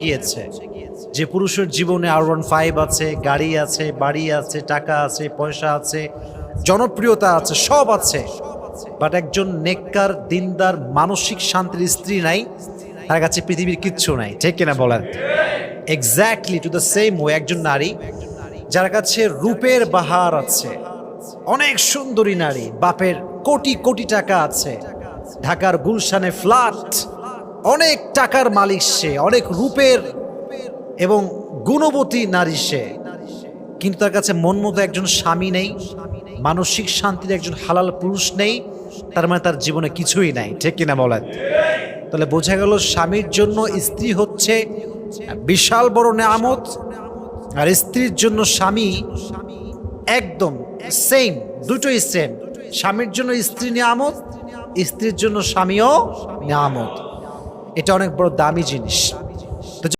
গিয়েছে যে পুরুষের জীবনে R15 আছে, গাড়ি আছে, বাড়ি আছে, টাকা আছে, পয়সা আছে, জনপ্রিয়তা আছে, সব আছে, বাট একজন নেককার দিনদার মানসিক শান্তির স্ত্রী নাই, তার কাছে পৃথিবীর কিচ্ছু নাই। ঠিক কিনা বলেন? Exactly to the same way একজন নারী যার কাছে রূপের বাহার আছে, অনেক সুন্দরী নারী, বাপের কোটি কোটি টাকা আছে, ঢাকার গুলশানে ফ্ল্যাট, অনেক টাকার মালিক সে, অনেক রূপের এবং গুণবতী নারী সে, কিন্তু তার কাছে মন মতো একজন স্বামী নেই, মানসিক শান্তির একজন হালাল পুরুষ নেই, তার মানে তার জীবনে কিছুই নাই। ঠিক কিনা বলেন? তাহলে বোঝা গেল স্বামীর জন্য স্ত্রী হচ্ছে বিশাল বড় নেয়ামত, আর স্ত্রীর জন্য স্বামী একদম সেম, দুটোই সেম। স্বামীর জন্য স্ত্রী নেয়ামত, স্ত্রীর জন্য স্বামীও নেয়ামত। এটা অনেক বড় দামি জিনিস।